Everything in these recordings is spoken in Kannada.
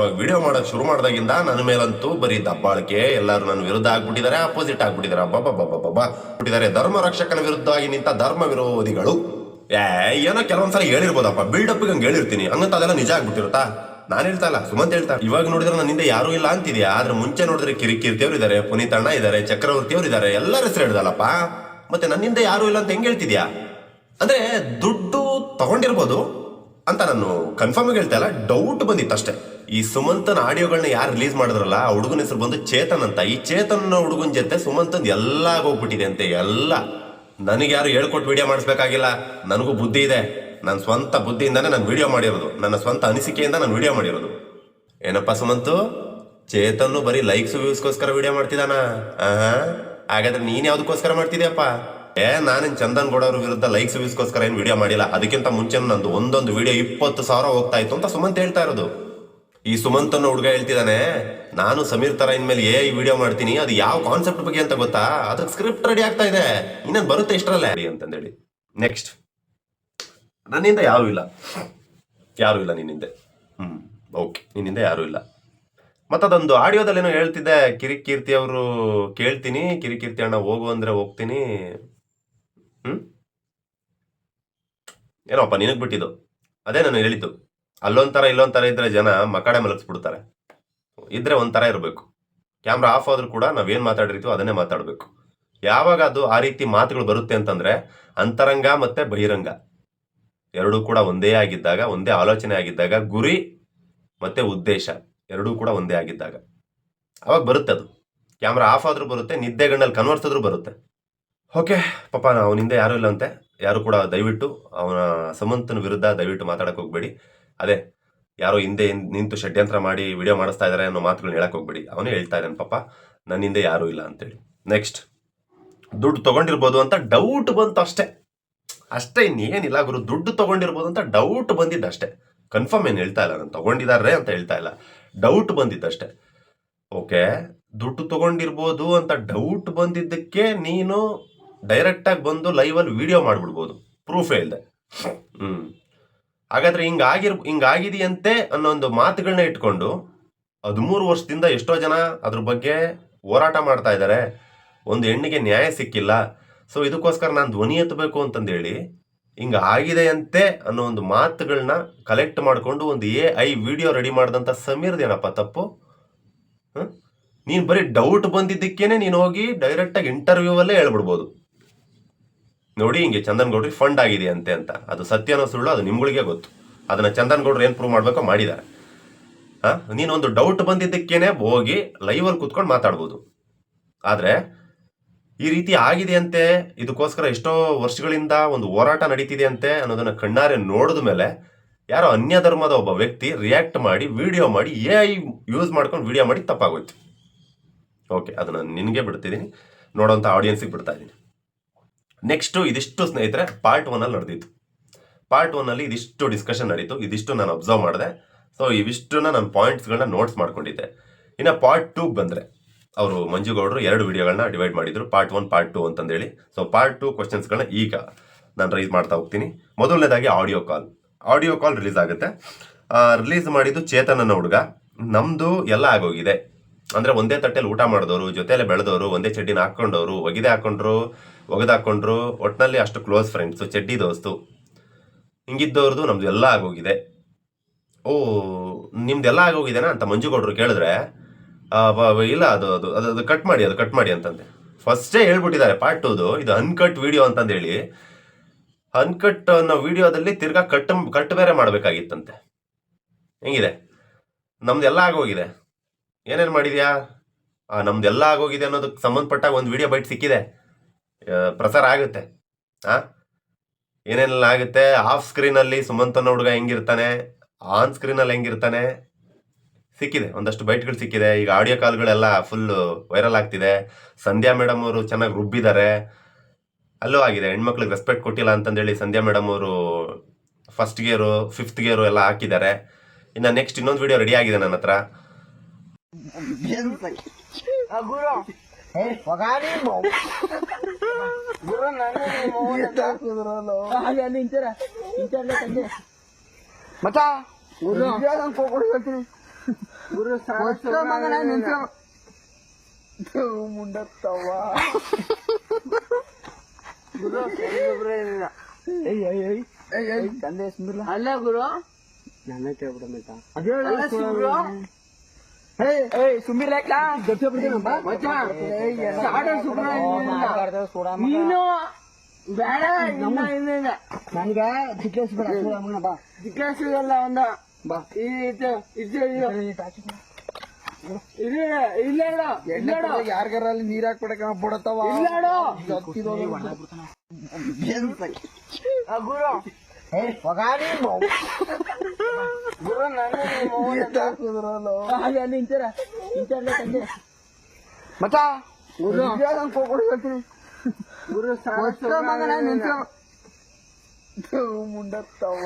ಅವಾಗ ವಿಡಿಯೋ ಮಾಡಕ್ ಶುರು ಮಾಡ್ದಾಗಿಂದ ನನ್ನ ಮೇಲಂತೂ ಬರೀ ದಬ್ಬಾಳಿಕೆ, ಎಲ್ಲರೂ ನನ್ನ ವಿರುದ್ಧ ಆಗ್ಬಿಟ್ಟಿದ್ದಾರೆ, ಅಪೋಸಿಟ್ ಆಗ್ಬಿಟ್ಟಿದ್ದಾರೆ, ಬಿಟ್ಟಿದ್ದಾರೆ. ಧರ್ಮ ರಕ್ಷಕನ ವಿರುದ್ಧವಾಗಿ ನಿಂತ ಧರ್ಮ ವಿರೋಧಿಗಳು. ಏನೋ ಕೆಲವೊಂದ್ಸಲ ಹೇಳಿರ್ಬೋದಪ್ಪ, ಬಿಲ್ಡಪ್ ಹಂಗೆ ಹೇಳಿರ್ತೀನಿ, ಹಂಗಂತ ಅದೆಲ್ಲ ನಿಜ ಆಗ್ಬಿಟ್ಟಿರುತ್ತಾ? ನಾನು ಹೇಳ್ತಾ ಇಲ್ಲ, ಸುಮಂತ್ ಹೇಳ್ತಾ. ಇವಾಗ ನೋಡಿದ್ರೆ ನನ್ನ ಹಿಂದೆ ಯಾರು ಇಲ್ಲ ಅಂತಿದ್ಯಾ, ಆದ್ರೆ ಮುಂಚೆ ನೋಡಿದ್ರೆ ಕಿರಿಕೀರ್ತಿಯವ್ರು ಇದಾರೆ, ಪುನೀತ್ ಅಣ್ಣ ಇದಾರೆ, ಚಕ್ರವರ್ತಿ ಅವ್ರು ಇದಾರೆ, ಎಲ್ಲರ ಹೆಸರು ಹೇಳ್ದಲ್ಲಪ್ಪ. ಮತ್ತೆ ನನ್ನಿಂದ ಯಾರು ಇಲ್ಲ ಅಂತ ಹೆಂಗ್ ಹೇಳ್ತಿದ್ಯಾ? ಅಂದ್ರೆ ದುಡ್ಡು ತಗೊಂಡಿರ್ಬೋದು ಅಂತ ನಾನು ಕನ್ಫರ್ಮ್ ಆಗಿ ಹೇಳ್ತಾ ಇಲ್ಲ, ಡೌಟ್ ಬಂದಿತ್ತು ಅಷ್ಟೇ. ಈ ಸುಮಂತನ ಆಡಿಯೋಗಳನ್ನ ಯಾರು ರಿಲೀಸ್ ಮಾಡಿದ್ರಲ್ಲ, ಆ ಹುಡುಗನ ಹೆಸರು ಬಂದು ಚೇತನ್ ಅಂತ. ಈ ಚೇತನ್ ಹುಡುಗನ ಜೊತೆ ಸುಮಂತನ್ ಎಲ್ಲ ಹೋಗ್ಬಿಟ್ಟಿದೆ ಅಂತೆ, ಎಲ್ಲ. ನನಗೆ ಯಾರು ಹೇಳ್ಕೊಟ್ಟು ವಿಡಿಯೋ ಮಾಡಿಸ್ಬೇಕಾಗಿಲ್ಲ, ನನಗೂ ಬುದ್ಧಿ ಇದೆ. ನನ್ನ ಸ್ವಂತ ಬುದ್ಧಿಯಿಂದಾನೇ ನಾನು ವಿಡಿಯೋ ಮಾಡಿರೋದು, ನನ್ನ ಸ್ವಂತ ಅನಿಸಿಕೆಯಿಂದ ನಾನು ವಿಡಿಯೋ ಮಾಡಿರೋದು. ಏನಪ್ಪ ಸುಮಂತು, ಚೇತನ್ನು ಬರೀ ಲೈಕ್ಸ್ ವ್ಯೂಸ್ಗೋಸ್ಕರ ವಿಡಿಯೋ ಮಾಡ್ತಿದ್ದಾನ? ಹಾಗಾದ್ರೆ ನೀನ್ ಯಾವ್ದಕ್ಕೋಸ್ಕರ ಮಾಡ್ತಿದ್ಯಪ್ಪ? ನಾನೇನ್ ಚಂದನ್ ಗೌಡ ಅವ್ರ ವಿರುದ್ಧ ಲೈಕ್ಸ್ ವ್ಯೂಸ್ಗೋಸ್ಕರ ಏನ್ ವಿಡಿಯೋ ಮಾಡಿಲ್ಲ. ಅದಕ್ಕಿಂತ ಮುಂಚೆ ನಂದು ಒಂದೊಂದು ವಿಡಿಯೋ 20,000 ಹೋಗ್ತಾ ಇತ್ತು ಅಂತ ಸುಮಂತ್ ಹೇಳ್ತಾ ಇರೋದು. ಈ ಸುಮಂತ್ ಅನ್ನೋ ಹುಡುಗ ಹೇಳ್ತಿದ್ದಾನೆ, ನಾನು ಸಮೀರ್ ತರ ಇನ್ಮೇಲೆ ಈ ವಿಡಿಯೋ ಮಾಡ್ತೀನಿ, ಅದು ಯಾವ ಕಾನ್ಸೆಪ್ಟ್ ಬಗ್ಗೆ ಅಂತ ಗೊತ್ತಾ? ಅದಕ್ಕೆ ಸ್ಕ್ರಿಪ್ಟ್ ರೆಡಿ ಆಗ್ತಾ ಇದೆ, ಇನ್ನೇನು ಬರುತ್ತೆ ಇಷ್ಟರಲ್ಲೇ ಅಂತಂದೇಳಿ. ನೆಕ್ಸ್ಟ್, ನನ್ನಿಂದ ಯಾರು ಇಲ್ಲ ನಿನ್ನಿಂದೆ. ಓಕೆ, ನಿನ್ನಿಂದ ಯಾರು ಇಲ್ಲ. ಮತ್ತದೊಂದು ಆಡಿಯೋದಲ್ಲೇನೋ ಹೇಳ್ತಿದ್ದೆ, ಕಿರಿಕೀರ್ತಿ ಅವರು ಕೇಳ್ತೀನಿ, ಕಿರಿಕೀರ್ತಿ ಅಣ್ಣ ಹೋಗು ಅಂದ್ರೆ ಹೋಗ್ತೀನಿ. ಏನೋಪ್ಪ ನಿನಗ್ ಬಿಟ್ಟಿದ್ದು, ಅದೇ ನಾನು ಹೇಳಿದ್ದು. ಅಲ್ಲೊಂಥರ ಇಲ್ಲೊಂಥರ ಇದ್ರೆ ಜನ ಮಕ್ಕಡೆ ಮಲಗಿಸ್ಬಿಡ್ತಾರೆ. ಇದ್ರೆ ಒಂಥರ ಇರಬೇಕು. ಕ್ಯಾಮ್ರಾ ಆಫ್ ಆದ್ರೂ ಕೂಡ ನಾವೇನ್ ಮಾತಾಡಿರ್ತೀವೋ ಅದನ್ನೇ ಮಾತಾಡಬೇಕು. ಯಾವಾಗ ಅದು ಆ ರೀತಿ ಮಾತುಗಳು ಬರುತ್ತೆ ಅಂತಂದ್ರೆ, ಅಂತರಂಗ ಮತ್ತೆ ಬಹಿರಂಗ ಎರಡೂ ಕೂಡ ಒಂದೇ ಆಗಿದ್ದಾಗ, ಒಂದೇ ಆಲೋಚನೆ ಆಗಿದ್ದಾಗ, ಗುರಿ ಮತ್ತೆ ಉದ್ದೇಶ ಎರಡೂ ಕೂಡ ಒಂದೇ ಆಗಿದ್ದಾಗ ಅವಾಗ ಬರುತ್ತೆ ಅದು. ಕ್ಯಾಮ್ರಾ ಆಫ್ ಆದ್ರೂ ಬರುತ್ತೆ, ನಿದ್ದೆಗಣ್ಣಲ್ಲಿ ಕನ್ವರ್ಸಿದ್ರೂ ಬರುತ್ತೆ. ಓಕೆ ಪಾಪ, ಅವನಿಂದ ಯಾರು ಇಲ್ಲ ಅಂತೆ. ಯಾರು ಕೂಡ ದಯವಿಟ್ಟು ಅವನ ಸುಮಂತನ ವಿರುದ್ಧ ದಯವಿಟ್ಟು ಮಾತಾಡಕ್ ಹೋಗ್ಬೇಡಿ. ಅದೇ ಯಾರೋ ಹಿಂದೆ ನಿಂತು ಷಡ್ಯಂತ್ರ ಮಾಡಿ ವಿಡಿಯೋ ಮಾಡಿಸ್ತಾ ಇದಾರೆ ಅನ್ನೋ ಮಾತುಗಳನ್ನ ಹೇಳಕ್ ಹೋಗ್ಬೇಡಿ. ಅವನೇ ಹೇಳ್ತಾ ಇದ್ದಾನೆ ಪಾಪ, ನನ್ನಿಂದ ಯಾರು ಇಲ್ಲ ಅಂತೇಳಿ. ನೆಕ್ಸ್ಟ್, ದುಡ್ಡು ತಗೊಂಡಿರ್ಬೋದು ಅಂತ ಡೌಟ್ ಬಂತು ಅಷ್ಟೇ, ಇನ್ನೇನಿಲ್ಲ ಗುರು. ದುಡ್ಡು ತಗೊಂಡಿರ್ಬೋದು ಅಂತ ಡೌಟ್ ಬಂದಿದ್ದಷ್ಟೇ, ಕನ್ಫರ್ಮ್ ಏನು ಹೇಳ್ತಾ ಇಲ್ಲ, ನಾನು ತಗೊಂಡಿದ್ದಾರೆ ಅಂತ ಹೇಳ್ತಾ ಇಲ್ಲ, ಡೌಟ್ ಬಂದಿದ್ದಷ್ಟೇ. ಓಕೆ, ದುಡ್ಡು ತಗೊಂಡಿರ್ಬೋದು ಅಂತ ಡೌಟ್ ಬಂದಿದ್ದಕ್ಕೆ ನೀನು ಡೈರೆಕ್ಟ್ ಆಗಿ ಬಂದು ಲೈವ್ ಅಲ್ಲಿ ವಿಡಿಯೋ ಮಾಡ್ಬಿಡ್ಬೋದು, ಪ್ರೂಫೇ ಇಲ್ಲದೆ. ಹಾಗಾದ್ರೆ ಹಿಂಗಾಗಿದೆಯಂತೆ ಅನ್ನೋ ಒಂದು ಮಾತುಗಳನ್ನ ಇಟ್ಕೊಂಡು 13 ವರ್ಷದಿಂದ ಎಷ್ಟೋ ಜನ ಅದ್ರ ಬಗ್ಗೆ ಹೋರಾಟ ಮಾಡ್ತಾ ಇದ್ದಾರೆ. ಒಂದು ಹೆಣ್ಣಿಗೆ ನ್ಯಾಯ ಸಿಕ್ಕಿಲ್ಲ, ಸೊ ಇದಕ್ಕೋಸ್ಕರ ನಾನು ಧ್ವನಿ ಎತ್ತಬೇಕು ಅಂತಂದೇಳಿ ಹಿಂಗಾಗಿದೆಯಂತೆ ಅನ್ನೋ ಒಂದು ಮಾತುಗಳನ್ನ ಕಲೆಕ್ಟ್ ಮಾಡಿಕೊಂಡು ಒಂದು AI ವಿಡಿಯೋ ರೆಡಿ ಮಾಡಿದಂಥ ಸಮೀರ್ದೇನಪ್ಪ ತಪ್ಪು? ನೀನು ಬರೀ ಡೌಟ್ ಬಂದಿದ್ದಕ್ಕೇನೆ ನೀನು ಹೋಗಿ ಡೈರೆಕ್ಟಾಗಿ ಇಂಟರ್ವ್ಯೂವಲ್ಲೇ ಹೇಳ್ಬಿಡ್ಬೋದು, ನೋಡಿ ಹಿಂಗೆ ಚಂದನ್ ಗೌಡ್ರಿಗೆ ಫಂಡ್ ಆಗಿದೆ ಅಂತೆ ಅಂತ. ಅದು ಸತ್ಯನೋ ಸುಳ್ಳು ಅದು ನಿಮ್ಗಳಿಗೆ ಗೊತ್ತು. ಅದನ್ನ ಚಂದನ್ ಗೌಡ್ರು ಏನು ಪ್ರೂವ್ ಮಾಡ್ಬೇಕೋ ಮಾಡಿದ್ದಾರೆ. ನೀನೊಂದು ಡೌಟ್ ಬಂದಿದ್ದಕ್ಕೇನೆ ಹೋಗಿ ಲೈವಲ್ಲಿ ಕುತ್ಕೊಂಡು ಮಾತಾಡ್ಬೋದು. ಆದರೆ ಈ ರೀತಿ ಆಗಿದೆ ಅಂತೆ, ಇದಕ್ಕೋಸ್ಕರ ಎಷ್ಟೋ ವರ್ಷಗಳಿಂದ ಒಂದು ಹೋರಾಟ ನಡೀತಿದೆ ಅಂತೆ ಅನ್ನೋದನ್ನ ಕಣ್ಣಾರೆ ನೋಡಿದ ಮೇಲೆ ಯಾರೋ ಅನ್ಯ ಧರ್ಮದ ಒಬ್ಬ ವ್ಯಕ್ತಿ ರಿಯಾಕ್ಟ್ ಮಾಡಿ ವಿಡಿಯೋ ಮಾಡಿ AI ಯೂಸ್ ಮಾಡ್ಕೊಂಡು ವಿಡಿಯೋ ಮಾಡಿ ತಪ್ಪಾಗೋಯ್ತು. ಓಕೆ, ಅದನ್ನ ನಿನಗೆ ಬಿಡ್ತಿದ್ದೀನಿ, ನೋಡೋಂಥ ಆಡಿಯನ್ಸಿಗೆ ಬಿಡ್ತಾ ಇದ್ದೀನಿ. ನೆಕ್ಸ್ಟು, ಇದಿಷ್ಟು ಸ್ನೇಹಿತರೆ ಪಾರ್ಟ್ 1 ಅಲ್ಲಿ ನಡೆದಿತ್ತು. ಪಾರ್ಟ್ 1 ಅಲ್ಲಿ ಇದಿಷ್ಟು ಡಿಸ್ಕಷನ್ ನಡೀತು, ಇದಿಷ್ಟು ನಾನು ಅಬ್ಸರ್ವ್ ಮಾಡಿದೆ. ಸೊ ಇವಿಷ್ಟನ್ನ ನಾನು ಪಾಯಿಂಟ್ಸ್ಗಳನ್ನ ನೋಟ್ಸ್ ಮಾಡ್ಕೊಂಡಿದ್ದೆ. ಇನ್ನು ಪಾರ್ಟ್ 2 ಬಂದರೆ ಅವರು ಮಂಜುಗೌಡರು 2 ವಿಡಿಯೋಗಳನ್ನ ಡಿವೈಡ್ ಮಾಡಿದ್ರು, ಪಾರ್ಟ್ 1 ಪಾರ್ಟ್ 2 ಅಂತಂದೇಳಿ. ಸೊ ಪಾರ್ಟ್ 2 ಕ್ವಶನ್ಸ್ಗಳನ್ನ ಈಗ ನಾನು ರೈಸ್ ಮಾಡ್ತಾ ಹೋಗ್ತೀನಿ. ಮೊದಲನೇದಾಗಿ ಆಡಿಯೋ ಕಾಲ್ ರಿಲೀಸ್ ಆಗುತ್ತೆ. ರಿಲೀಸ್ ಮಾಡಿದ್ದು ಚೇತನ್ ಅನ್ನೋ ಹುಡುಗ. ನಮ್ದು ಎಲ್ಲ ಆಗೋಗಿದೆ, ಅಂದ್ರೆ ಒಂದೇ ತಟ್ಟೆಲಿ ಊಟ ಮಾಡಿದವರು, ಜೊತೆಲೆ ಬೆಳೆದವರು, ಒಂದೇ ಚಡ್ಡಿನ ಹಾಕೊಂಡವರು, ಒಗೆದಾಕೊಂಡ್ರು, ಒಟ್ಟಿನಲ್ಲಿ ಅಷ್ಟು ಕ್ಲೋಸ್ ಫ್ರೆಂಡ್ಸು, ಚಡ್ಡಿ ದೋಸ್ತು, ಹಿಂಗಿದ್ದವ್ರದ್ದು ನಮ್ದು ಎಲ್ಲ ಆಗೋಗಿದೆ. ಓ, ನಿಮ್ದೆಲ್ಲ ಆಗೋಗಿದೆನಾ ಅಂತ ಮಂಜುಗೌಡರು ಕೇಳಿದ್ರೆ, ಇಲ್ಲ ಅದು ಕಟ್ ಮಾಡಿ ಅಂತಂದೆ. ಫಸ್ಟೇ ಹೇಳ್ಬಿಟ್ಟಿದ್ದಾರೆ ಪಾರ್ಟ್ 2 ಇದು ಅನ್ಕಟ್ ವಿಡಿಯೋ ಅಂತಂದೇಳಿ. ಅನ್ಕಟ್ ಅನ್ನೋ ವಿಡಿಯೋದಲ್ಲಿ ತಿರ್ಗಾ ಕಟ್ ಬೇರೆ ಮಾಡ್ಬೇಕಾಗಿತ್ತಂತೆ. ಹೆಂಗಿದೆ? ನಮ್ದೆಲ್ಲ ಆಗೋಗಿದೆ, ಏನೇನು ಮಾಡಿದ್ಯಾ? ನಮ್ದೆಲ್ಲ ಆಗೋಗಿದೆ ಅನ್ನೋದಕ್ಕೆ ಸಂಬಂಧಪಟ್ಟಾಗ ಒಂದು ವಿಡಿಯೋ ಬೈಟ್ ಸಿಕ್ಕಿದೆ, ಪ್ರಸಾರ ಆಗುತ್ತೆ. ಏನೇನೆಲ್ಲ ಆಗುತ್ತೆ? ಆಫ್ ಸ್ಕ್ರೀನಲ್ಲಿ ಸುಮಂತನ ಹುಡುಗ ಹೆಂಗಿರ್ತಾನೆ, ಆನ್ ಸ್ಕ್ರೀನಲ್ಲಿ ಹೆಂಗಿರ್ತಾನೆ ಸಿಕ್ಕಿದೆ, ಒಂದಷ್ಟು ಬೈಟ್ಗಳು ಸಿಕ್ಕಿದೆ. ಈಗ ಆಡಿಯೋ ಕಾಲ್ಗಳೆಲ್ಲ ಫುಲ್ ವೈರಲ್ ಆಗ್ತಿದೆ. ಸಂಧ್ಯಾ ಮೇಡಮ್ ಅವರು ಚೆನ್ನಾಗಿ ರುಬ್ಬಿದ್ದಾರೆ, ಅಲ್ಲೂ ಆಗಿದೆ. ಹೆಣ್ಮಕ್ಳಿಗೆ ರೆಸ್ಪೆಕ್ಟ್ ಕೊಟ್ಟಿಲ್ಲ ಅಂತಂದೇಳಿ ಸಂಧ್ಯಾ ಮೇಡಮ್ ಅವರು 1st ಗೇರು 5th ಗೇರು ಎಲ್ಲ ಹಾಕಿದ್ದಾರೆ. ಇನ್ನು ನೆಕ್ಸ್ಟ್ ಇನ್ನೊಂದು ವಿಡಿಯೋ ರೆಡಿ ಆಗಿದೆ ನನ್ನ ಹತ್ರ. ಗುರು ಮಗನ ಮುಂಡತ್ತವ ಗುರು ತಂದೆ ಅಲ್ಲ ಗುರು ನನ್ನ ಕೇಳ್ಬಿಡ ನೀನು ಬೇಡ ನನ್ಗ ಜಿಜ್ಞಾಸಿಲ್ಲ ಒಂದ ಬಾ ಯಾರಿಗಾರ ಅಲ್ಲಿ ನೀರ್ ಹಾಕ್ಬಿಡಕ ಬಿಡತ್ತವ ಗುರು ಮತ್ತ ಗುರು ಮಗನ ಮುಂಡತ್ತವ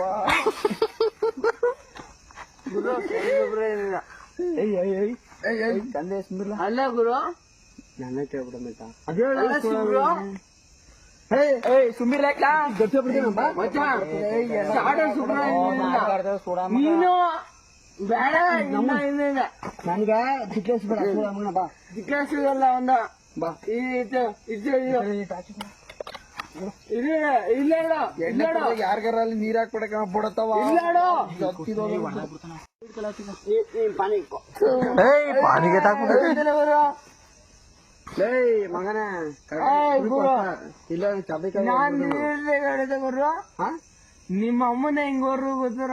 ಗುರು ತಂದೆ ಅಲ್ಲ ಗುರು ನನ್ನ ಕೇಳ್ಬಿಡ ನೀನು ಬೇಡ ನನ್ಗ ಜಿಜ್ಞಾಸಿಲ್ಲ ಒಂದ ಬಾ ಯಾರಿಗಾರ ಅಲ್ಲಿ ನೀರ್ ಹಾಕ್ಬಿಡಕ ಬಿಡತ್ತವ ಮಗನ ಇಲ್ಲ ನಿಮ್ಮ ಅಮ್ಮನ ಹೆಂಗ್ ಹೊಡ್ರು ಗೊತ್ತಾರ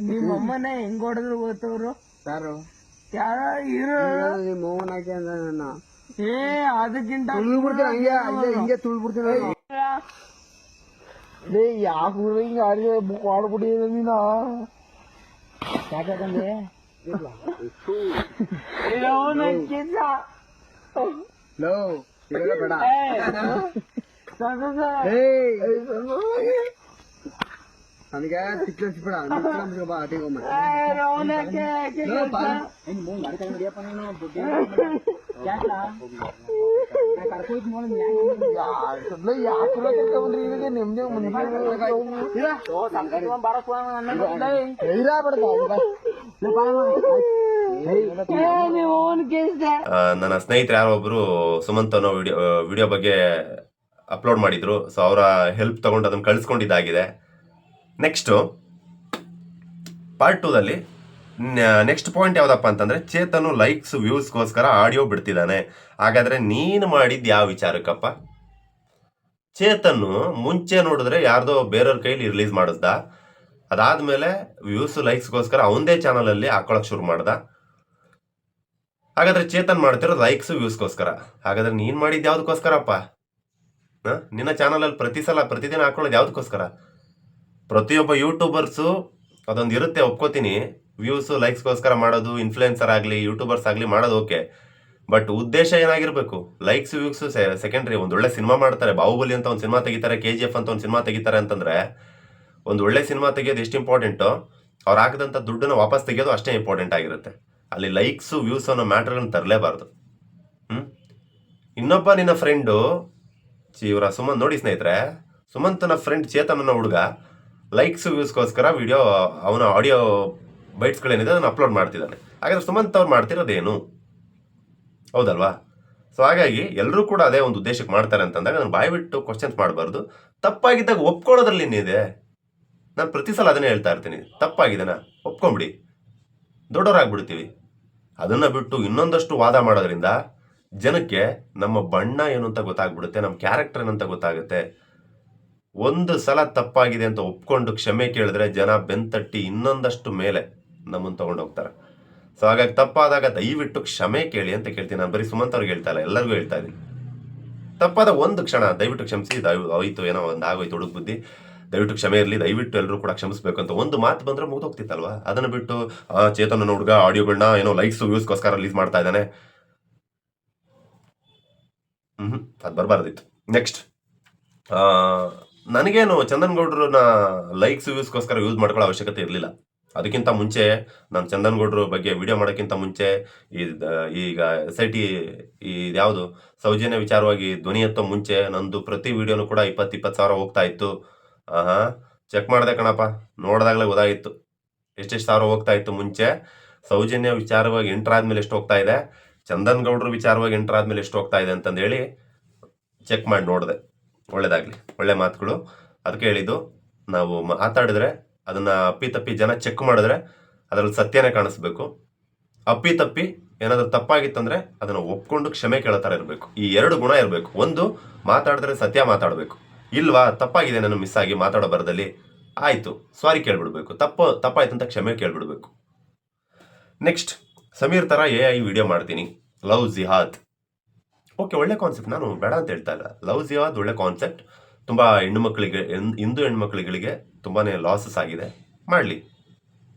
ನಿಮ್ಮ ಅಮ್ಮನ ಹೆಂಗ್ ಹೊಡೆದ್ರು ಗೊತ್ತವ್ರು ಯಾರು ಯಾರೋ ಇರೋ ನಿಮ್ಮ ಅವ್ವನ ಹಾಕಿ ಅಂದ ನನ್ನ ಅದಕ್ಕಿಂತ ಹಿಂಗೆ ತುಳ್ಬಿಡ್ತೀನಿ ಯಾಕೆ ಹಿಂಗ ಅಡಿಗೆ ಬುಕ್ ಮಾಡ್ಬಿಟ್ಟಿದ ನೀನ ಯಾಕಂದ್ರೆ ಲೋ ಬೇಡ ನನಗೆ ತಿಕ್ಕಿಸ್ಬೇಡ ಬಾ ಅಟಿಗೊಮ್ಮ ನನ್ನ ಸ್ನೇಹಿತರು ಯಾರೋ ಒಬ್ರು ಸುಮಂತ್ ಅನ್ನೋ ವಿಡಿಯೋ ಬಗ್ಗೆ ಅಪ್ಲೋಡ್ ಮಾಡಿದ್ರು. ಸೊ ಅವರ ಹೆಲ್ಪ್ ತಗೊಂಡು ಅದನ್ನು ಕಳಿಸ್ಕೊಂಡಿದ್ದಾಗಿದೆ. ನೆಕ್ಸ್ಟು ಪಾರ್ಟ್ 2ದಲ್ಲಿ ನೆಕ್ಸ್ಟ್ ಪಾಯಿಂಟ್ ಯಾವುದಪ್ಪ ಅಂತಂದರೆ, ಚೇತನು ಲೈಕ್ಸ್ ವ್ಯೂಸ್ಗೋಸ್ಕರ ಆಡಿಯೋ ಬಿಡ್ತಿದ್ದಾನೆ. ಹಾಗಾದರೆ ನೀನು ಮಾಡಿದ್ದು ಯಾವ ವಿಚಾರಕ್ಕಪ್ಪ? ಚೇತನ್ನು ಮುಂಚೆ ನೋಡಿದ್ರೆ ಯಾರ್ದೋ ಬೇರೆಯವ್ರ ಕೈಲಿ ರಿಲೀಸ್ ಮಾಡಿಸ್ದ. ಅದಾದಮೇಲೆ ವ್ಯೂಸ್ ಲೈಕ್ಸ್ಗೋಸ್ಕರ ಅವನದೇ ಚಾನಲಲ್ಲಿ ಹಾಕೊಳಕ್ಕೆ ಶುರು ಮಾಡ್ದ. ಹಾಗಾದರೆ ಚೇತನ್ ಮಾಡ್ತಿರೋ ಲೈಕ್ಸ್ ವ್ಯೂಸ್ಗೋಸ್ಕರ. ಹಾಗಾದರೆ ನೀನು ಮಾಡಿದ್ದು ಯಾವುದಕ್ಕೋಸ್ಕರಪ್ಪ? ನಿನ್ನ ಚಾನಲಲ್ಲಿ ಪ್ರತಿದಿನ ಹಾಕೊಳ್ಳೋದು ಯಾವುದಕ್ಕೋಸ್ಕರ? ಪ್ರತಿಯೊಬ್ಬ ಯೂಟ್ಯೂಬರ್ಸು ಅದೊಂದು ಇರುತ್ತೆ, ಒಪ್ಕೋತೀನಿ. ವ್ಯೂಸು ಲೈಕ್ಸ್ಗೋಸ್ಕರ ಮಾಡೋದು, ಇನ್ಫ್ಲುಯೆನ್ಸರ್ ಆಗಲಿ ಯೂಟ್ಯೂಬರ್ಸ್ ಆಗಲಿ ಮಾಡೋದು ಓಕೆ. ಬಟ್ ಉದ್ದೇಶ ಏನಾಗಿರಬೇಕು? Likes views secondary. ಒಂದು ಒಳ್ಳೆ ಸಿನಿಮಾ ಮಾಡ್ತಾರೆ, ಬಾಹುಬಲಿ ಅಂತ ಒಂದು ಸಿನಿಮಾ ತೆಗಿತಾರೆ, KGF ಅಂತ ಒಂದು ಸಿನಿಮಾ ತೆಗಿತಾರೆ ಅಂತಂದರೆ, ಒಂದು ಒಳ್ಳೆ ಸಿನಿಮಾ ತೆಗಿಯೋದು ಎಷ್ಟು ಇಂಪಾರ್ಟೆಂಟು, ಅವ್ರು ಹಾಕಿದಂಥ ದುಡ್ಡನ್ನು ವಾಪಸ್ ತೆಗೆಯೋದು ಅಷ್ಟೇ ಇಂಪಾರ್ಟೆಂಟ್ ಆಗಿರುತ್ತೆ. ಅಲ್ಲಿ ಲೈಕ್ಸು ವ್ಯೂಸ್ ಅನ್ನೋ ಮ್ಯಾಟ್ರ್ಗಳನ್ನ ತರಲೇಬಾರ್ದು. ಇನ್ನೊಬ್ಬ ನಿನ್ನ ಫ್ರೆಂಡು ಇವರ ಸುಮಂತ್ ನೋಡಿ ಸ್ನೇಹಿತರೆ, ಸುಮಂತನ ಫ್ರೆಂಡ್ ಚೇತನ್ ಅನ್ನೋ ಹುಡುಗ ಲೈಕ್ಸ್ ವ್ಯೂಸ್ಗೋಸ್ಕರ ವಿಡಿಯೋ ಅವನ ಆಡಿಯೋ ಬೈಟ್ಸ್ಗಳೇನಿದೆ ಅದನ್ನು ಅಪ್ಲೋಡ್ ಮಾಡ್ತಿದ್ದಾನೆ. ಹಾಗಾದ್ರೆ ಸುಮಂತ್ ಅವ್ರು ಮಾಡ್ತಿರೋದೇನು? ಹೌದಲ್ವಾ? ಸೊ ಹಾಗಾಗಿ ಎಲ್ಲರೂ ಕೂಡ ಅದೇ ಒಂದು ಉದ್ದೇಶಕ್ಕೆ ಮಾಡ್ತಾರೆ ಅಂತಂದಾಗ ಅದನ್ನು ಬಾಯ್ಬಿಟ್ಟು ಕ್ವಶನ್ಸ್ ಮಾಡಬಾರ್ದು. ತಪ್ಪಾಗಿದ್ದಾಗ ಒಪ್ಕೊಳ್ಳೋದ್ರಲ್ಲಿ ಏನಿದೆ? ನಾನು ಪ್ರತಿ ಸಲ ಅದನ್ನೇ ಹೇಳ್ತಾ ಇರ್ತೀನಿ, ತಪ್ಪಾಗಿದೆನಾ ಒಪ್ಕೊಂಬಿಡಿ, ದೊಡ್ಡವರಾಗ್ಬಿಡ್ತೀವಿ. ಅದನ್ನು ಬಿಟ್ಟು ಇನ್ನೊಂದಷ್ಟು ವಾದ ಮಾಡೋದ್ರಿಂದ ಜನಕ್ಕೆ ನಮ್ಮ ಬಣ್ಣ ಏನು ಅಂತ ಗೊತ್ತಾಗ್ಬಿಡುತ್ತೆ, ನಮ್ಮ ಕ್ಯಾರೆಕ್ಟರ್ ಏನಂತ ಗೊತ್ತಾಗುತ್ತೆ. ಒಂದು ಸಲ ತಪ್ಪಾಗಿದೆ ಅಂತ ಒಪ್ಕೊಂಡು ಕ್ಷಮೆ ಕೇಳಿದ್ರೆ ಜನ ಬೆಂತಟ್ಟಿ ಇನ್ನೊಂದಷ್ಟು ಮೇಲೆ ನಮ್ಮನ್ನು ತಗೊಂಡು ಹೋಗ್ತಾರೆ. ಸೊ ಹಾಗಾಗಿ ತಪ್ಪಾದಾಗ ದಯವಿಟ್ಟು ಕ್ಷಮೆ ಕೇಳಿ ಅಂತ ಕೇಳ್ತೀನಿ. ನಾನು ಬರೀ ಸುಮಂತ್ ಅವ್ರಿಗೆ ಹೇಳ್ತಾ ಇಲ್ಲ, ಎಲ್ಲರಿಗೂ ಹೇಳ್ತಾ ಇದ್ದೀನಿ. ತಪ್ಪಾದ ಒಂದು ಕ್ಷಣ ದಯವಿಟ್ಟು ಕ್ಷಮಿಸಿ, ಆಯಿತು ಏನೋ ಒಂದು ಆಗೋಯ್ತು ಹುಡುಗ ಬುದ್ಧಿ, ದಯವಿಟ್ಟು ಕ್ಷಮೆ ಇರಲಿ, ದಯವಿಟ್ಟು ಎಲ್ಲರೂ ಕೂಡ ಕ್ಷಮಿಸಬೇಕು ಅಂತ ಒಂದು ಮಾತು ಬಂದರೆ ಮುಗಿದೋಗ್ತಿತ್ತಲ್ವಾ? ಅದನ್ನು ಬಿಟ್ಟು ಚೇತನ ಹುಡುಗ ಆಡಿಯೋಗಳನ್ನ ಏನೋ ಲೈಕ್ಸ್ ವ್ಯೂಸ್ಗೋಸ್ಕರ ರಿಲೀಸ್ ಮಾಡ್ತಾ ಇದ್ದಾನೆ, ಅದು ಬರಬಾರ್ದಿತ್ತು. ನೆಕ್ಸ್ಟ್, ನನಗೇನು ಚಂದನ್ ಗೌಡ್ರನ್ನ ಲೈಕ್ಸ್ ವ್ಯೂಸ್ಗೋಸ್ಕರ ಯೂಸ್ ಮಾಡ್ಕೊಳ್ಳೋ ಅವಶ್ಯಕತೆ ಇರಲಿಲ್ಲ. ಅದಕ್ಕಿಂತ ಮುಂಚೆ ನಾನು ಚಂದನ್ ಗೌಡ್ರ ಬಗ್ಗೆ ವಿಡಿಯೋ ಮಾಡೋಕ್ಕಿಂತ ಮುಂಚೆ ಈಗ SIT ಯಾವುದು ಸೌಜನ್ಯ ವಿಚಾರವಾಗಿ ಧ್ವನಿ ಎತ್ತೋ ಮುಂಚೆ ನಂದು ಪ್ರತಿ ವಿಡಿಯೋನು ಕೂಡ 20 ಸಾವಿರ ಹೋಗ್ತಾ ಇತ್ತು. ಚೆಕ್ ಮಾಡಿದೆ ಕಣಪ್ಪ, ನೋಡಿದಾಗಲೇ ಗೊತ್ತಾಗಿತ್ತು ಎಷ್ಟೆಷ್ಟು ಸಾವಿರ ಹೋಗ್ತಾ ಇತ್ತು ಮುಂಚೆ. ಸೌಜನ್ಯ ವಿಚಾರವಾಗಿ ಎಂಟರ್ ಆದ್ಮೇಲೆ ಎಷ್ಟು ಹೋಗ್ತಾ ಇದೆ, ಚಂದನ್ ಗೌಡ್ರು ವಿಚಾರವಾಗಿ ಎಂಟರ್ ಆದ್ಮೇಲೆ ಎಷ್ಟು ಹೋಗ್ತಾ ಇದೆ ಅಂತಂದೇಳಿ ಚೆಕ್ ಮಾಡಿ ನೋಡಿದೆ. ಒಳ್ಳೇದಾಗ್ಲಿ, ಒಳ್ಳೆ ಮಾತುಗಳು. ಅದಕ್ಕೆ ಹೇಳಿದ್ದು, ನಾವು ಮಾತಾಡಿದ್ರೆ ಅದನ್ನ ಅಪ್ಪಿ ಜನ ಚೆಕ್ ಮಾಡಿದ್ರೆ ಅದರಲ್ಲಿ ಸತ್ಯನೇ ಕಾಣಿಸ್ಬೇಕು. ಅಪ್ಪಿ ತಪ್ಪಿ ಏನಾದರೂ ತಪ್ಪಾಗಿತ್ತಂದ್ರೆ ಅದನ್ನ ಒಪ್ಕೊಂಡು ಕ್ಷಮೆ ಕೇಳೋ ಥರ ಇರಬೇಕು. ಈ 2 ಗುಣ ಇರಬೇಕು. ಒಂದು, ಮಾತಾಡಿದ್ರೆ ಸತ್ಯ ಮಾತಾಡಬೇಕು. ಇಲ್ವಾ, ತಪ್ಪಾಗಿದೆ ನಾನು ಮಿಸ್ ಆಗಿ ಮಾತಾಡೋ ಬರದಲ್ಲಿ, ಆಯ್ತು ಸಾರಿ ಕೇಳ್ಬಿಡ್ಬೇಕು. ತಪ್ಪಾಯ್ತು ಅಂತ ಕ್ಷಮೆ ಕೇಳ್ಬಿಡ್ಬೇಕು. ನೆಕ್ಸ್ಟ್, ಸಮೀರ್ ತರ AI ವಿಡಿಯೋ ಮಾಡ್ತೀನಿ, ಲವ್ ಜಿಹಾದ್. ಓಕೆ, ಒಳ್ಳೆ ಕಾನ್ಸೆಪ್ಟ್, ನಾನು ಬೇಡ ಅಂತ ಹೇಳ್ತಾ ಇಲ್ಲ. ಲವ್ ಜಿಹಾದ್ ಒಳ್ಳೆ ಕಾನ್ಸೆಪ್ಟ್. ತುಂಬಾ ಹೆಣ್ಣುಮಕ್ಕಳಿಗೆ, ಹಿಂದೂ ಹೆಣ್ಮಕ್ಳುಗಳಿಗೆ ತುಂಬಾನೇ ಲಾಸಸ್ ಆಗಿದೆ. ಮಾಡಲಿ,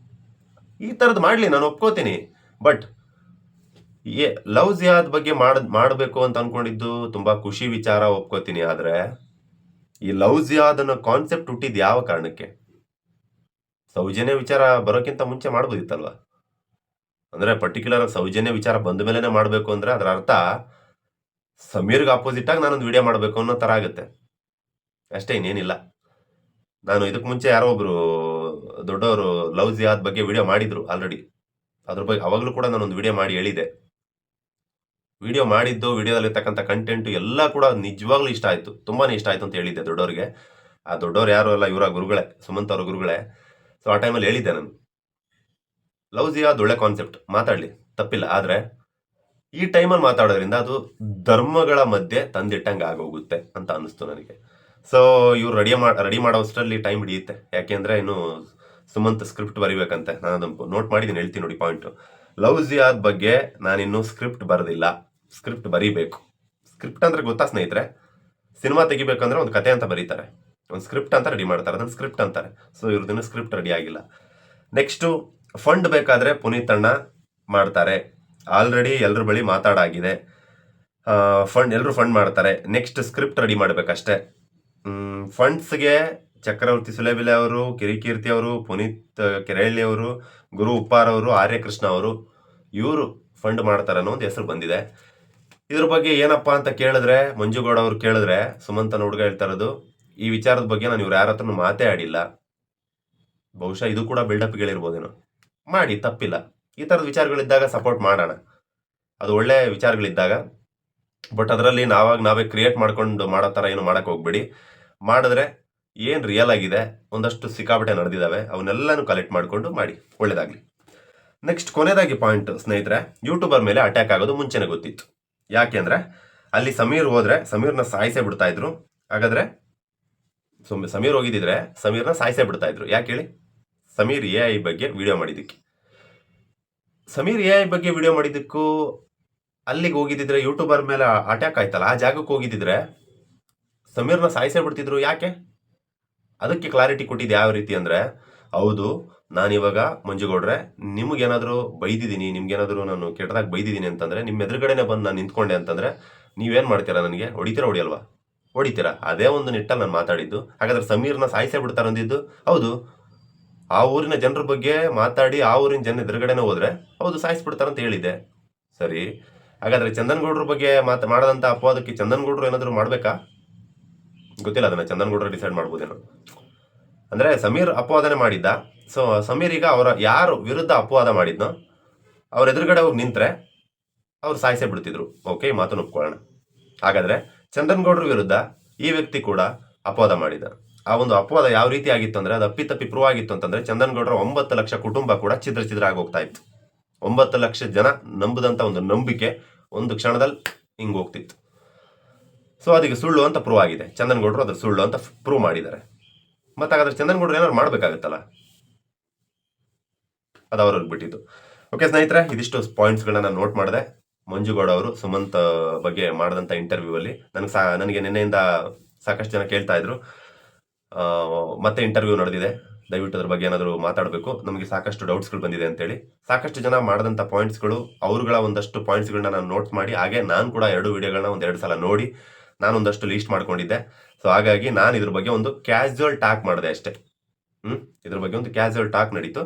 ಈ ಥರದ್ದು ಮಾಡಲಿ, ನಾನು ಒಪ್ಕೋತೀನಿ. ಬಟ್ ಲವ್ ಜಿಹಾದ್ ಬಗ್ಗೆ ಮಾಡಬೇಕು ಅಂತ ಅನ್ಕೊಂಡಿದ್ದು ತುಂಬಾ ಖುಷಿ ವಿಚಾರ, ಒಪ್ಕೋತೀನಿ. ಆದ್ರೆ ಈ ಲವ್ ಜಿಹಾದ್ ಅನ್ನೋ ಕಾನ್ಸೆಪ್ಟ್ ಹುಟ್ಟಿದ್ ಯಾವ ಕಾರಣಕ್ಕೆ? ಸೌಜನ್ಯ ವಿಚಾರ ಬರೋಕ್ಕಿಂತ ಮುಂಚೆ ಮಾಡ್ಬೋದಿತ್ತಲ್ವಾ? ಅಂದ್ರೆ ಪರ್ಟಿಕ್ಯುಲರ್ ಸೌಜನ್ಯ ವಿಚಾರ ಬಂದ ಮೇಲೆನೆ ಮಾಡಬೇಕು ಅಂದ್ರೆ ಅದರ ಅರ್ಥ ಸಮೀರ್ಗೆ ಆಪೋಸಿಟ್ ಆಗಿ ನಾನೊಂದು ವಿಡಿಯೋ ಮಾಡಬೇಕು ಅನ್ನೋ ತರ ಆಗುತ್ತೆ ಅಷ್ಟೇ, ಇನ್ನೇನಿಲ್ಲ. ನಾನು ಇದಕ್ಕೆ ಮುಂಚೆ ಯಾರೋ ಒಬ್ರು ದೊಡ್ಡವರು ಲವ್ ಜಿಹಾದ್ ಬಗ್ಗೆ ವಿಡಿಯೋ ಮಾಡಿದ್ರು ಆಲ್ರೆಡಿ. ಅದ್ರ ಬಗ್ಗೆ ಅವಾಗಲೂ ಕೂಡ ನಾನೊಂದು ವಿಡಿಯೋ ಮಾಡಿ ಹೇಳಿದೆ. ವಿಡಿಯೋ ಮಾಡಿದ್ದು, ವಿಡಿಯೋದಲ್ಲಿರ್ತಕ್ಕಂಥ ಕಂಟೆಂಟ್ ಎಲ್ಲ ಕೂಡ ನಿಜವಾಗ್ಲೂ ಇಷ್ಟ ಆಯ್ತು, ತುಂಬಾನೇ ಇಷ್ಟ ಆಯ್ತು ಅಂತ ಹೇಳಿದ್ದೆ ದೊಡ್ಡವ್ರಿಗೆ. ಆ ದೊಡ್ಡವ್ರು ಯಾರು ಅಲ್ಲ, ಇವರ ಗುರುಗಳೇ, ಸುಮಂತ್ ಅವ್ರ ಗುರುಗಳೇ. ಸೊ ಆ ಟೈಮಲ್ಲಿ ಹೇಳಿದ್ದೆ ನಾನು, ಲವ್ ಜಿಹಾದ್ ಒಳ್ಳೆ ಕಾನ್ಸೆಪ್ಟ್, ಮಾತಾಡ್ಲಿ ತಪ್ಪಿಲ್ಲ. ಆದ್ರೆ ಈ ಟೈಮಲ್ಲಿ ಮಾತಾಡೋದ್ರಿಂದ ಅದು ಧರ್ಮಗಳ ಮಧ್ಯೆ ತಂದಿಟ್ಟಂಗೆ ಆಗೋಗುತ್ತೆ ಅಂತ ಅನ್ನಿಸ್ತು ನನಗೆ. ಸೊ ಇವ್ರು ರೆಡಿ ಮಾಡೋಷ್ಟರಲ್ಲಿ ಟೈಮ್ ಹಿಡಿಯುತ್ತೆ. ಯಾಕೆಂದ್ರೆ ಇನ್ನು ಸುಮಂತ್ ಸ್ಕ್ರಿಪ್ಟ್ ಬರಿಬೇಕಂತೆ. ನಾನು ಅದನ್ನು ನೋಟ್ ಮಾಡಿದ್ದೀನಿ, ಹೇಳ್ತೀನಿ ನೋಡಿ ಪಾಯಿಂಟ್. ಲವ್ ಜಿಹಾದ್ ಬಗ್ಗೆ ನಾನಿನ್ನೂ ಸ್ಕ್ರಿಪ್ಟ್ ಬರೆದಿಲ್ಲ, ಸ್ಕ್ರಿಪ್ಟ್ ಬರೀಬೇಕು. ಸ್ಕ್ರಿಪ್ಟ್ ಅಂದ್ರೆ ಗೊತ್ತಾ ಸ್ನೇಹಿತರೆ, ಸಿನಿಮಾ ತೆಗಿಬೇಕಂದ್ರೆ ಒಂದು ಕತೆ ಅಂತ ಬರೀತಾರೆ, ಒಂದು ಸ್ಕ್ರಿಪ್ಟ್ ಅಂತ ರೆಡಿ ಮಾಡ್ತಾರೆ, ಅದನ್ನು ಸ್ಕ್ರಿಪ್ಟ್ ಅಂತಾರೆ. ಸೊ ಇವ್ರದಿನ್ನೂ ಸ್ಕ್ರಿಪ್ಟ್ ರೆಡಿ ಆಗಿಲ್ಲ. ನೆಕ್ಸ್ಟು, ಫಂಡ್ ಬೇಕಾದ್ರೆ ಪುನೀತ್ ಅಣ್ಣ ಮಾಡ್ತಾರೆ, ಆಲ್ರೆಡಿ ಎಲ್ಲರ ಬಳಿ ಮಾತಾಡಾಗಿದೆ. ಎಲ್ಲರೂ ಫಂಡ್ ಮಾಡ್ತಾರೆ. Next script ready ಮಾಡ್ಬೇಕಷ್ಟೇ. ಫಂಡ್ಸ್ಗೆ ಚಕ್ರವರ್ತಿ ಸುಲೇಬಿಲೆ ಅವರು, ಕಿರಿಕೀರ್ತಿ ಅವರು, ಪುನೀತ್ ಕೆರಳ್ಳಿ ಅವರು, ಗುರು ಉಪ್ಪಾರ್ ಅವರು, ಆರ್ಯಕೃಷ್ಣ ಅವರು, ಇವರು ಫಂಡ್ ಮಾಡ್ತಾರೆ ಅನ್ನೋ ಒಂದು ಹೆಸರು ಬಂದಿದೆ. ಇದ್ರ ಬಗ್ಗೆ ಏನಪ್ಪಾ ಅಂತ ಕೇಳಿದ್ರೆ, ಮಂಜುಗೌಡ ಅವ್ರು ಕೇಳಿದ್ರೆ, ಸುಮಂತನ ಹುಡುಗ ಹೇಳ್ತಾ ಇರೋದು, ಈ ವಿಚಾರದ ಬಗ್ಗೆ ನಾನು ಇವ್ರು ಯಾರ ಹತ್ರನೂ ಮಾತೇ ಆಡಿಲ್ಲ. ಬಹುಶಃ ಇದು ಕೂಡ ಬಿಲ್ಡಪ್ ಗಳಿರ್ಬೋದೇನೋ. ಮಾಡಿ, ತಪ್ಪಿಲ್ಲ. ಈ ಥರದ ವಿಚಾರಗಳಿದ್ದಾಗ ಸಪೋರ್ಟ್ ಮಾಡೋಣ, ಅದು ಒಳ್ಳೆ ವಿಚಾರಗಳಿದ್ದಾಗ. ಬಟ್ ಅದರಲ್ಲಿ ನಾವೇ ಕ್ರಿಯೇಟ್ ಮಾಡ್ಕೊಂಡು ಮಾಡೋ ಥರ ಏನು ಮಾಡಕ್ಕೆ ಹೋಗ್ಬೇಡಿ. ಮಾಡಿದ್ರೆ ಏನು ರಿಯಲ್ ಆಗಿದೆ, ಒಂದಷ್ಟು ಸಿಕ್ಕಾಪಟ್ಟೆ ನಡೆದಿದ್ದಾವೆ, ಅವನ್ನೆಲ್ಲನೂ ಕಲೆಕ್ಟ್ ಮಾಡಿಕೊಂಡು ಮಾಡಿ, ಒಳ್ಳೇದಾಗಲಿ. ನೆಕ್ಸ್ಟ್, ಕೊನೆಯದಾಗಿ ಪಾಯಿಂಟ್ ಸ್ನೇಹಿತರೆ, ಯೂಟ್ಯೂಬರ್ ಮೇಲೆ ಅಟ್ಯಾಕ್ ಆಗೋದು ಮುಂಚೆನೇ ಗೊತ್ತಿತ್ತು. ಯಾಕೆಂದ್ರೆ ಅಲ್ಲಿ ಸಮೀರ್ ಹೋದ್ರೆ ಸಮೀರ್ನ ಸಾಯಿಸೇ ಬಿಡ್ತಾ ಇದ್ರು. ಹಾಗಾದ್ರೆ ಸಮೀರ್ ಹೋಗಿದ್ದಿದ್ರೆ ಸಮೀರ್ನ ಸಾಯಿಸೇ ಬಿಡ್ತಾ ಇದ್ರು. ಯಾಕೆ ಹೇಳಿ? ಸಮೀರ್ AI ಬಗ್ಗೆ ವಿಡಿಯೋ ಮಾಡಿದ್ದಕ್ಕೆ. ಸಮೀರ್ AI ಬಗ್ಗೆ ವಿಡಿಯೋ ಮಾಡಿದ್ದಕ್ಕೂ ಅಲ್ಲಿಗೆ ಹೋಗಿದ್ದಿದ್ರೆ ಯೂಟ್ಯೂಬರ್ ಮೇಲೆ ಅಟ್ಯಾಕ್ ಆಯ್ತಲ್ಲ, ಆ ಜಾಗಕ್ಕೆ ಹೋಗಿದ್ದಿದ್ರೆ ಸಮೀರ್ನ ಸಾಯಿಸೇ ಬಿಡ್ತಿದ್ರು. ಯಾಕೆ? ಅದಕ್ಕೆ ಕ್ಲಾರಿಟಿ ಕೊಟ್ಟಿದ್ದು ಯಾವ ರೀತಿ ಅಂದ್ರೆ, ಹೌದು ನಾನಿವಾಗ ಮಂಜುಗೌಡ್ರೆ ನಿಮ್ಗೇನಾದರೂ ಬೈದಿದ್ದೀನಿ, ನಿಮ್ಗೇನಾದರೂ ನಾನು ಕೆಟ್ಟದಾಗ ಬೈದಿದ್ದೀನಿ ಅಂತಂದ್ರೆ, ನಿಮ್ಮ ಎದುರುಗಡೆನೆ ಬಂದು ನಾನು ನಿಂತ್ಕೊಂಡೆ ಅಂತಂದ್ರೆ ನೀವೇನು ಮಾಡ್ತೀರಾ? ನನಗೆ ಹೊಡಿತೀರಾ ಹೊಡಿಯಲ್ವಾ? ಹೊಡಿತೀರಾ. ಅದೇ ಒಂದು ನಿಟ್ಟಲ್ಲಿ ನಾನು ಮಾತಾಡಿದ್ದು. ಹಾಗಾದ್ರೆ ಸಮೀರ್ನ ಸಾಯಿಸೇ ಬಿಡ್ತಾರೆ ಅಂದಿದ್ದು ಹೌದು. ಆ ಊರಿನ ಜನರ ಬಗ್ಗೆ ಮಾತಾಡಿ ಆ ಊರಿನ ಜನ ಎದುರುಗಡೆನೆ ಹೋದ್ರೆ ಹೌದು ಸಾಯಿಸ್ಬಿಡ್ತಾರಂತ ಹೇಳಿದ್ದೆ. ಸರಿ, ಹಾಗಾದ್ರೆ ಚಂದನ್ಗೌಡ್ರ ಬಗ್ಗೆ ಮಾಡದಂತ ಅಪವಾದಕ್ಕೆ ಚಂದನ್ಗೌಡ್ರು ಏನಾದರೂ ಮಾಡ್ಬೇಕಾ? ಗೊತ್ತಿಲ್ಲ, ಅದನ್ನ ಚಂದನ್ಗೌಡ್ರು ಡಿಸೈಡ್ ಮಾಡ್ಬೋದೇನೋ. ಅಂದ್ರೆ ಸಮೀರ್ ಅಪವಾದನೆ ಮಾಡಿದ್ದ. ಸೊ ಸಮೀರ್ ಈಗ ಅವರ ಯಾರು ವಿರುದ್ಧ ಅಪವಾದ ಮಾಡಿದ್ನೋ ಅವ್ರ ಎದುರುಗಡೆ ಹೋಗಿ ನಿಂತ್ರೆ ಅವ್ರು ಸಾಯಿಸೇ ಬಿಡ್ತಿದ್ರು. ಓಕೆ, ಈ ಮಾತನ್ನು ಒಪ್ಕೊಳ್ಳೋಣ. ಹಾಗಾದ್ರೆ ಚಂದನ್ಗೌಡ್ರ ವಿರುದ್ಧ ಈ ವ್ಯಕ್ತಿ ಕೂಡ ಅಪವಾದ ಮಾಡಿದ. ಆ ಒಂದು ಅಪವಾದ ಯಾವ ರೀತಿ ಆಗಿತ್ತು ಅಂದ್ರೆ, ಅದು ಅಪ್ಪಿತಪ್ಪಿ ಪ್ರೂವ್ ಆಗಿತ್ತು ಅಂತಂದ್ರೆ, ಚಂದನ್ಗೌಡ್ರ 9 ಲಕ್ಷ ಕುಟುಂಬ ಕೂಡ ಛಿದ್ರ ಆಗಿ ಹೋಗ್ತಾ ಇತ್ತು. 9 ಲಕ್ಷ ಜನ ನಂಬುದಂತ ಒಂದು ನಂಬಿಕೆ ಒಂದು ಕ್ಷಣದಲ್ಲಿ ಹಿಂಗ್ ಹೋಗ್ತಿತ್ತು. ಸೊ ಅದಕ್ಕೆ ಸುಳ್ಳು ಅಂತ ಪ್ರೂವ್ ಆಗಿದೆ. ಚಂದನ್ಗೌಡರು ಅದು ಸುಳ್ಳು ಅಂತ ಪ್ರೂವ್ ಮಾಡಿದ್ದಾರೆ. ಮತ್ತೆ ಹಾಗಾದ್ರೆ ಚಂದನ್ಗೌಡರು ಏನಾದ್ರು ಮಾಡ್ಬೇಕಾಗತ್ತಲ್ಲ, ಅದು ಅವ್ರಿಗೆ ಬಿಟ್ಟಿದ್ದು. ಓಕೆ ಸ್ನೇಹಿತರೆ, ಇದಿಷ್ಟು ಪಾಯಿಂಟ್ಸ್ಗಳನ್ನ ನಾನು ನೋಟ್ ಮಾಡಿದೆ. ಮಂಜುಗೌಡ ಅವರು ಸುಮಂತ್ ಬಗ್ಗೆ ಮಾಡಿದಂಥ ಇಂಟರ್ವ್ಯೂ ಅಲ್ಲಿ ನನಗೆ ನಿನ್ನೆಯಿಂದ ಸಾಕಷ್ಟು ಜನ ಕೇಳ್ತಾ ಇದ್ರು, ಮತ್ತೆ ಇಂಟರ್ವ್ಯೂ ನಡೆದಿದೆ, ದಯವಿಟ್ಟು ಅದ್ರ ಬಗ್ಗೆ ಏನಾದರೂ ಮಾತಾಡಬೇಕು, ನಮಗೆ ಸಾಕಷ್ಟು ಡೌಟ್ಸ್ಗಳು ಬಂದಿದೆ ಅಂತೇಳಿ. ಸಾಕಷ್ಟು ಜನ ಮಾಡಿದಂಥ ಪಾಯಿಂಟ್ಸ್ಗಳು, ಅವ್ರುಗಳ ಒಂದಷ್ಟು ಪಾಯಿಂಟ್ಸ್ಗಳನ್ನ ನಾನು ನೋಟ್ ಮಾಡಿ, ಹಾಗೆ ನಾನು ಕೂಡ 2 ವಿಡಿಯೋಗಳನ್ನ 1-2 ಸಲ ನೋಡಿ ನಾನೊಂದಷ್ಟು ಲೀಸ್ಟ್ ಮಾಡ್ಕೊಂಡಿದ್ದೆ. ಸೊ ಹಾಗಾಗಿ ನಾನು ಇದ್ರ ಬಗ್ಗೆ ಒಂದು ಕ್ಯಾಶುವಲ್ ಟಾಕ್ ಮಾಡಿದೆ ಅಷ್ಟೇ. ಇದ್ರ ಬಗ್ಗೆ ಒಂದು ಕ್ಯಾಶುವಲ್ ಟಾಕ್ ನಡೀತು.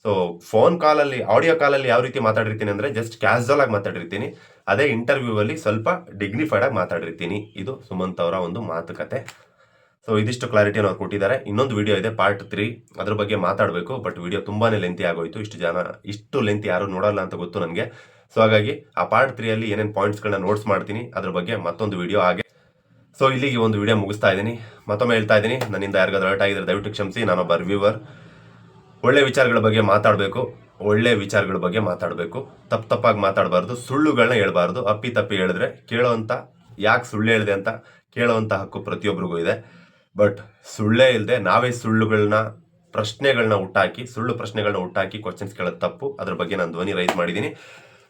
ಸೊ ಫೋನ್ ಕಾಲಲ್ಲಿ, ಆಡಿಯೋ ಕಾಲಲ್ಲಿ ಯಾವ ರೀತಿ ಮಾತಾಡಿರ್ತೀನಿ ಅಂದ್ರೆ ಜಸ್ಟ್ ಕ್ಯಾಶುವಲ್ ಆಗಿ ಮಾತಾಡಿರ್ತೀನಿ. ಅದೇ ಇಂಟರ್ವ್ಯೂ ಅಲ್ಲಿ ಸ್ವಲ್ಪ ಡಿಗ್ನಿಫೈಡ್ ಆಗಿ ಮಾತಾಡಿರ್ತೀನಿ. ಇದು ಸುಮಂತ್ ಅವರ ಒಂದು ಮಾತುಕತೆ. ಸೊ ಇದಿಷ್ಟು ಕ್ಲಾರಿಟಿಯನ್ನು ಅವ್ರು ಕೊಟ್ಟಿದ್ದಾರೆ. ಇನ್ನೊಂದು ವಿಡಿಯೋ ಇದೆ ಪಾರ್ಟ್ 3, ಅದ್ರ ಬಗ್ಗೆ ಮಾತಾಡಬೇಕು. ಬಟ್ ವಿಡಿಯೋ ತುಂಬಾನೇ ಲೆಂತಿ ಆಗೋಯ್ತು. ಇಷ್ಟು ಲೆಂತಿ ಯಾರು ನೋಡಲ್ಲ ಅಂತ ಗೊತ್ತು ನನಗೆ. ಸೊ ಹಾಗಾಗಿ ಆ ಪಾರ್ಟ್ 3 ಏನೇನು ಪಾಯಿಂಟ್ಸ್ಗಳನ್ನ ನೋಟ್ಸ್ ಮಾಡ್ತೀನಿ, ಅದ್ರ ಬಗ್ಗೆ ಮತ್ತೊಂದು ವಿಡಿಯೋ ಹಾಗೆ. ಸೊ ಇಲ್ಲಿಗೆ ಒಂದು ವಿಡಿಯೋ ಮುಗಿಸ್ತಾ ಇದ್ದೀನಿ. ಮತ್ತೊಮ್ಮೆ ಹೇಳ್ತಾ ಇದ್ದೀನಿ, ನನ್ನಿಂದ ಯಾರಿಗಾದ್ರೂ ಹರ್ಟ್ ಆಗಿದ್ರೆ ದಯವಿಟ್ಟು ಕ್ಷಮಿಸಿ. ನಾನೊಬ್ಬ ರಿವ್ಯೂವರ್. ಒಳ್ಳೆ ವಿಚಾರಗಳ ಬಗ್ಗೆ ಮಾತಾಡಬೇಕು. ತಪ್ಪಾಗಿ ಮಾತಾಡಬಾರ್ದು, ಸುಳ್ಳುಗಳನ್ನ ಹೇಳ್ಬಾರ್ದು. ಅಪ್ಪಿ ಹೇಳಿದ್ರೆ ಕೇಳೋವಂಥ, ಯಾಕೆ ಸುಳ್ಳು ಹೇಳಿದೆ ಅಂತ ಕೇಳೋವಂಥ ಹಕ್ಕು ಪ್ರತಿಯೊಬ್ಬರಿಗೂ ಇದೆ. ಬಟ್ ಸುಳ್ಳೇ ಇಲ್ಲದೆ ನಾವೇ ಸುಳ್ಳು ಪ್ರಶ್ನೆಗಳನ್ನ ಹುಟ್ಟಾಕಿ ಕ್ವಶನ್ಸ್ ಕೇಳೋದು ತಪ್ಪು. ಅದ್ರ ಬಗ್ಗೆ ನಾನು ಧ್ವನಿ ರೈಸ್ ಮಾಡಿದ್ದೀನಿ.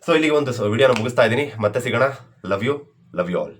ಸೊ ಇಲ್ಲಿಗೆ ಒಂದು ವಿಡಿಯೋನ ಮುಗಿಸ್ತಾ ಇದ್ದೀನಿ. ಮತ್ತೆ ಸಿಗೋಣ. Love you all.